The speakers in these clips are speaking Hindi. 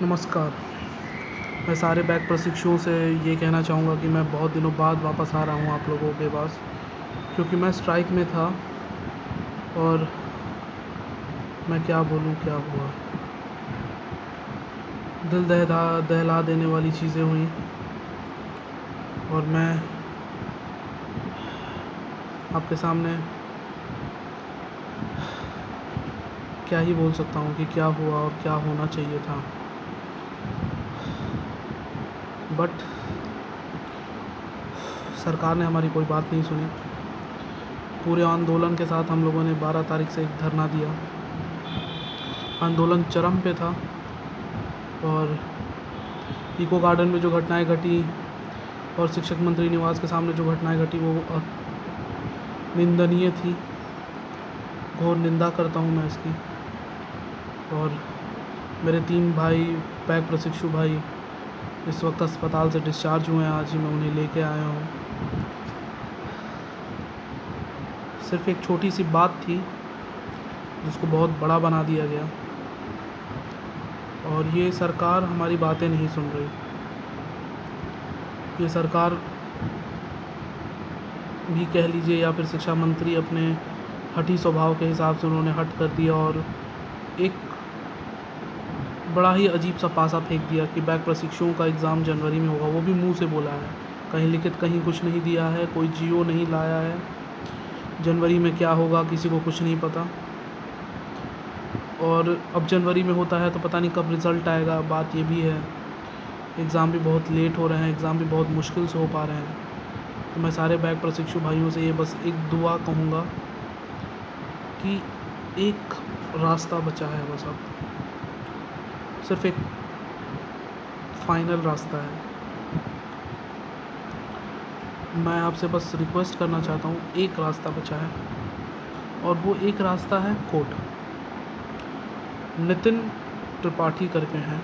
नमस्कार। मैं सारे बैक प्रशिक्षुओं से ये कहना चाहूँगा कि मैं बहुत दिनों बाद वापस आ रहा हूँ आप लोगों के पास, क्योंकि मैं स्ट्राइक में था और मैं क्या बोलूँ क्या हुआ। दिल दहला देने वाली चीज़ें हुई और मैं आपके सामने क्या ही बोल सकता हूँ कि क्या हुआ और क्या होना चाहिए था। बट सरकार ने हमारी कोई बात नहीं सुनी। पूरे आंदोलन के साथ हम लोगों ने 12 तारीख से एक धरना दिया। आंदोलन चरम पे था और इको गार्डन में जो घटनाएं घटी और शिक्षक मंत्री निवास के सामने जो घटनाएं घटी वो निंदनीय थी। घोर निंदा करता हूँ मैं इसकी। और मेरे 3 भाई बैक प्रशिक्षु भाई इस वक्त अस्पताल से डिस्चार्ज हुए हैं। आज ही मैं उन्हें लेके आया हूँ। सिर्फ एक छोटी सी बात थी जिसको बहुत बड़ा बना दिया गया और ये सरकार हमारी बातें नहीं सुन रही। ये सरकार भी कह लीजिए या फिर शिक्षा मंत्री अपने हठी स्वभाव के हिसाब से उन्होंने हट कर दिया और एक बड़ा ही अजीब सा पासा फेंक दिया कि बैक प्रशिक्षुओं का एग्ज़ाम जनवरी में होगा। वो भी मुंह से बोला है, कहीं लिखित कहीं कुछ नहीं दिया है, कोई जियो नहीं लाया है। जनवरी में क्या होगा किसी को कुछ नहीं पता। और अब जनवरी में होता है तो पता नहीं कब रिज़ल्ट आएगा। बात ये भी है, एग्ज़ाम भी बहुत लेट हो रहे हैं, एग्ज़ाम भी बहुत मुश्किल से हो पा रहे हैं। तो मैं सारे बैक प्रशिक्षु भाइयों से ये बस एक दुआ कहूँगा कि एक रास्ता बचा है, बस अब सिर्फ एक फाइनल रास्ता है। मैं आपसे बस रिक्वेस्ट करना चाहता हूँ, एक रास्ता बचा है और वो एक रास्ता है कोर्ट। नितिन त्रिपाठी करके हैं,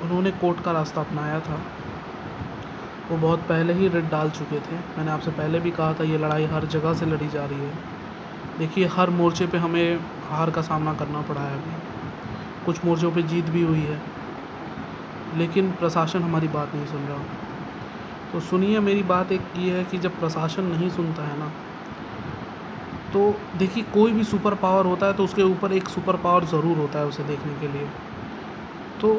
उन्होंने कोर्ट का रास्ता अपनाया था। वो बहुत पहले ही रिट डाल चुके थे। मैंने आपसे पहले भी कहा था ये लड़ाई हर जगह से लड़ी जा रही है। देखिए हर मोर्चे पे हमें हार का सामना करना पड़ा है। अभी कुछ मोर्चों पे जीत भी हुई है, लेकिन प्रशासन हमारी बात नहीं सुन रहा। तो सुनिए, मेरी बात एक ये है कि जब प्रशासन नहीं सुनता है ना, तो देखिए कोई भी सुपर पावर होता है तो उसके ऊपर एक सुपर पावर ज़रूर होता है उसे देखने के लिए। तो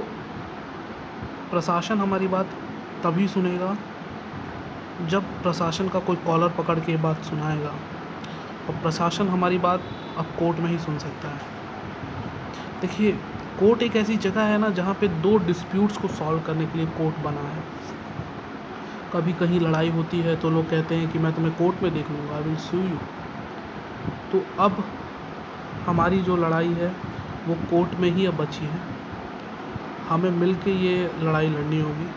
प्रशासन हमारी बात तभी सुनेगा जब प्रशासन का कोई कॉलर पकड़ के बात सुनाएगा, और प्रशासन हमारी बात अब कोर्ट में ही सुन सकता है। देखिए कोर्ट एक ऐसी जगह है ना जहाँ पे 2 डिस्प्यूट्स को सॉल्व करने के लिए कोर्ट बना है। कभी कहीं लड़ाई होती है तो लोग कहते हैं कि मैं तुम्हें कोर्ट में देख लूँगा, आई विल सू यू। तो अब हमारी जो लड़ाई है वो कोर्ट में ही अब बची है। हमें मिल के ये लड़ाई लड़नी होगी।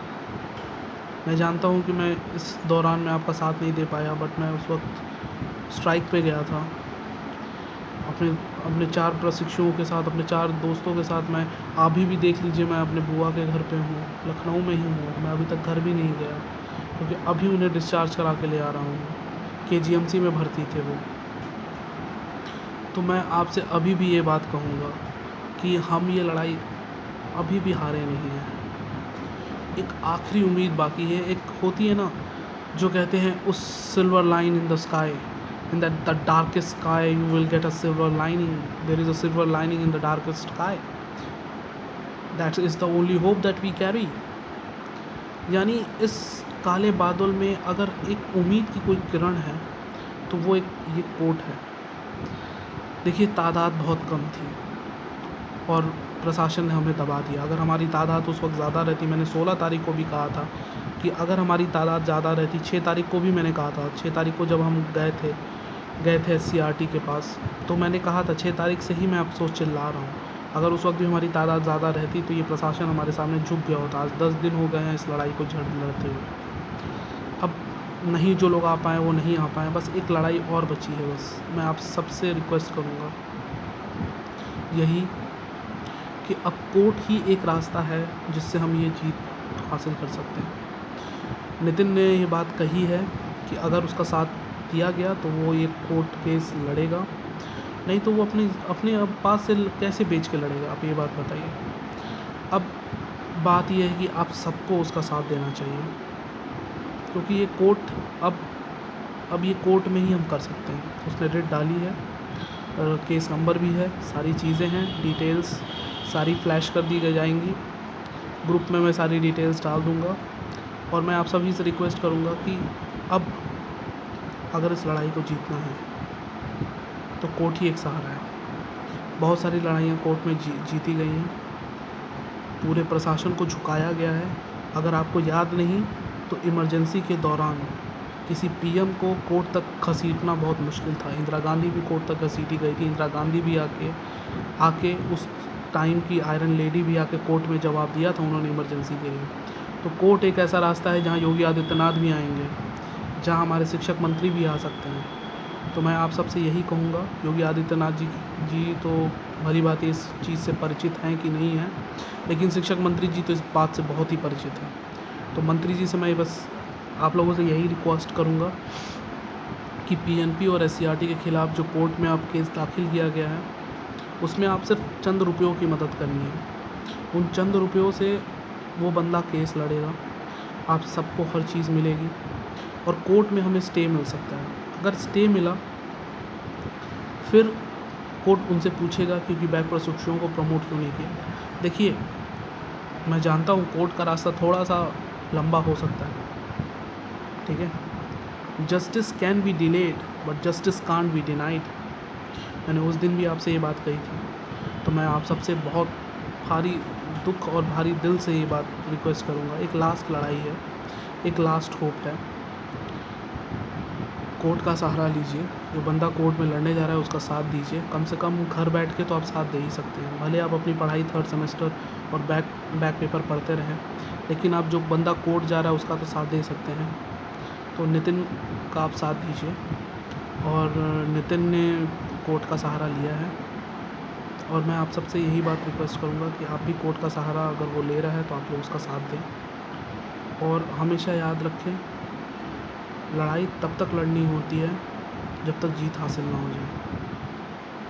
मैं जानता हूँ कि मैं इस दौरान में आपका साथ नहीं दे पाया, बट मैं उस वक्त स्ट्राइक पे गया था अपने अपने 4 प्रशिक्षुओं के साथ, अपने 4 दोस्तों के साथ। मैं अभी भी देख लीजिए, मैं अपने बुआ के घर पे हूँ, लखनऊ में ही हूँ। मैं अभी तक घर भी नहीं गया क्योंकि अभी उन्हें डिस्चार्ज करा के ले आ रहा हूँ। केजीएमसी में भर्ती थे वो। तो मैं आपसे अभी भी ये बात कहूँगा कि हम ये लड़ाई अभी भी हारे नहीं हैं। एक आखिरी उम्मीद बाकी है। एक होती है ना जो कहते हैं उस silver line in the sky, in the darkest sky you will get a silver lining, there is a silver lining in the darkest sky, that is the only hope that we carry। यानी इस काले बादल में अगर एक उम्मीद की कोई किरण है तो वो एक ये कोर्ट है। देखिए तादाद बहुत कम थी और प्रशासन ने हमें दबा दिया। अगर हमारी तादाद उस वक्त ज़्यादा रहती, मैंने 16 तारीख को भी कहा था कि अगर हमारी तादाद ज़्यादा रहती, 6 तारीख को भी मैंने कहा था। 6 तारीख को जब हम गए थे SCRT के पास, तो मैंने कहा था 6 तारीख से ही मैं अफसोस चिल्ला रहा हूँ। अगर उस वक्त भी हमारी तादाद ज़्यादा रहती तो ये प्रशासन हमारे सामने झुक गया होता। आज 10 दिन हो गए हैं इस लड़ाई को लड़ते हुए। अब नहीं, जो लोग आ पाएँ वो नहीं आ पाएँ, बस एक लड़ाई और बची है। बस मैं आप सबसे रिक्वेस्ट करूँगा यही कि अब कोर्ट ही एक रास्ता है जिससे हम ये जीत हासिल कर सकते हैं। नितिन ने ये बात कही है कि अगर उसका साथ दिया गया तो वो ये कोर्ट केस लड़ेगा नहीं तो वो अपने अपने अब पास से कैसे बेच के लड़ेगा, आप ये बात बताइए। अब बात ये है कि आप सबको उसका साथ देना चाहिए, क्योंकि ये कोर्ट अब ये कोर्ट में ही हम कर सकते हैं। उसने रिट डाली है, केस नंबर भी है, सारी चीज़ें हैं, डिटेल्स सारी फ्लैश कर दी गई जाएंगी, ग्रुप में मैं सारी डिटेल्स डाल दूँगा। और मैं आप सभी से रिक्वेस्ट करूँगा कि अब अगर इस लड़ाई को जीतना है तो कोर्ट ही एक सहारा है। बहुत सारी लड़ाइयाँ कोर्ट में जीती गई हैं, पूरे प्रशासन को झुकाया गया है। अगर आपको याद नहीं तो इमरजेंसी के दौरान किसी पीएम को कोर्ट तक घसीटना बहुत मुश्किल था। इंदिरा गांधी भी कोर्ट तक घसीटी गई थी। इंदिरा गांधी भी आके उस टाइम की आयरन लेडी भी आके कोर्ट में जवाब दिया था उन्होंने इमरजेंसी के लिए। तो कोर्ट एक ऐसा रास्ता है जहाँ योगी आदित्यनाथ भी आएंगे, जहाँ हमारे शिक्षक मंत्री भी आ सकते हैं। तो मैं आप सबसे यही कहूँगा, योगी आदित्यनाथ जी तो भली बात इस चीज़ से परिचित हैं कि नहीं हैं, लेकिन शिक्षक मंत्री जी तो इस बात से बहुत ही परिचित हैं। तो मंत्री जी से मैं बस आप लोगों से यही रिक्वेस्ट करूँगा कि पीएनपी और एससीईआरटी के ख़िलाफ़ जो कोर्ट में आप केस दाखिल किया गया है, उसमें आप सिर्फ चंद रुपयों की मदद करनी है। उन चंद रुपयों से वो बंदा केस लड़ेगा, आप सबको हर चीज़ मिलेगी और कोर्ट में हमें स्टे मिल सकता है। अगर स्टे मिला फिर कोर्ट उनसे पूछेगा क्योंकि बैक प्रशिक्षुओं को प्रमोट क्यों नहीं किया। देखिए, मैं जानता हूँ कोर्ट का रास्ता थोड़ा सा लंबा हो सकता है, ठीक है। Justice can be delayed but justice can't be denied. मैंने उस दिन भी आपसे ये बात कही थी। तो मैं आप सबसे बहुत भारी दुख और भारी दिल से ये बात रिक्वेस्ट करूँगा, एक लास्ट लड़ाई है, एक लास्ट होप है, कोर्ट का सहारा लीजिए। जो बंदा कोर्ट में लड़ने जा रहा है उसका साथ दीजिए। कम से कम घर बैठ के तो आप साथ दे ही सकते हैं, भले आप अपनी पढ़ाई 3rd सेमेस्टर और बैक पेपर पढ़ते रहें, लेकिन आप जो बंदा कोर्ट जा रहा है उसका तो साथ दे सकते हैं। तो नितिन का आप साथ दीजिए, और नितिन ने कोर्ट का सहारा लिया है, और मैं आप सबसे यही बात रिक्वेस्ट करूँगा कि आप भी कोर्ट का सहारा अगर वो ले रहा है तो आप लोग उसका साथ दें। और हमेशा याद रखें, लड़ाई तब तक लड़नी होती है जब तक जीत हासिल ना हो जाए।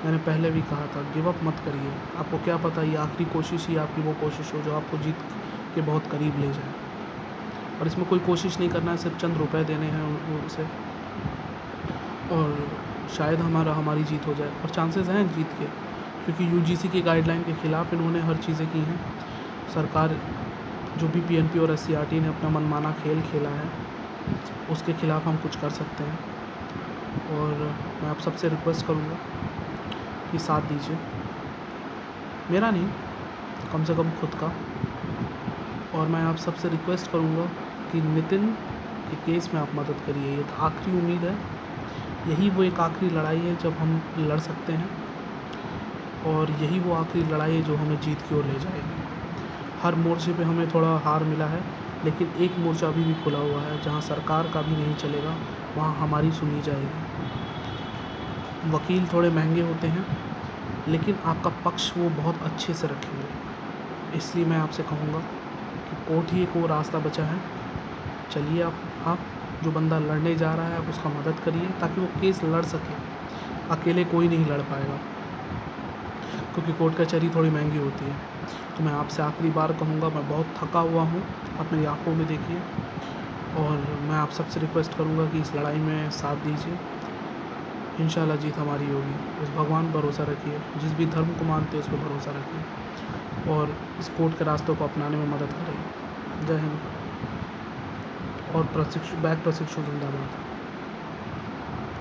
मैंने पहले भी कहा था, गिव अप मत करिए। आपको क्या पता ये आखिरी कोशिश ही आपकी वो कोशिश हो जो आपको जीत के बहुत करीब ले जाए। और इसमें कोई कोशिश नहीं करना है, सिर्फ चंद रुपए देने हैं उनसे, और शायद हमारी जीत हो जाए। और चांसेस हैं जीत के, क्योंकि यूजीसी की गाइडलाइन के ख़िलाफ़ इन्होंने हर चीज़ें की हैं। सरकार जो भी पीएनपी और एससीईआरटी ने अपना मनमाना खेल खेला है उसके ख़िलाफ़ हम कुछ कर सकते हैं। और मैं आप सबसे रिक्वेस्ट करूँगा कि साथ दीजिए, मेरा नहीं, कम से कम खुद का। और मैं आप सबसे रिक्वेस्ट करूँगा कि नितिन के केस में आप मदद करिए। ये तो आखिरी उम्मीद है, यही वो एक आखिरी लड़ाई है जब हम लड़ सकते हैं, और यही वो आखिरी लड़ाई है जो हमें जीत की ओर ले जाएगी। हर मोर्चे पे हमें थोड़ा हार मिला है, लेकिन एक मोर्चा अभी भी खुला हुआ है जहाँ सरकार का भी नहीं चलेगा, वहाँ हमारी सुनी जाएगी। वकील थोड़े महंगे होते हैं, लेकिन आपका पक्ष वो बहुत अच्छे से रखेंगे। इसलिए मैं आपसे कहूँगा कि कोर्ट ही एक वो रास्ता बचा है, चलिए आप जो बंदा लड़ने जा रहा है आप उसका मदद करिए ताकि वो केस लड़ सके। अकेले कोई नहीं लड़ पाएगा, क्योंकि कोर्ट कचहरी थोड़ी महंगी होती है। तो मैं आपसे आखिरी बार कहूँगा, मैं बहुत थका हुआ हूँ, आप मेरी आँखों में देखिए, और मैं आप सबसे रिक्वेस्ट करूँगा कि इस लड़ाई में साथ दीजिए। इंशाल्लाह जीत हमारी होगी। उस भगवान पर भरोसा रखिए, जिस भी धर्म को मानते हैं उस पर भरोसा रखिए, और इस कोर्ट के रास्तों को अपनाने में मदद करिए। जय हिंद। और बैक प्रशिक्षु जिंदाबाद।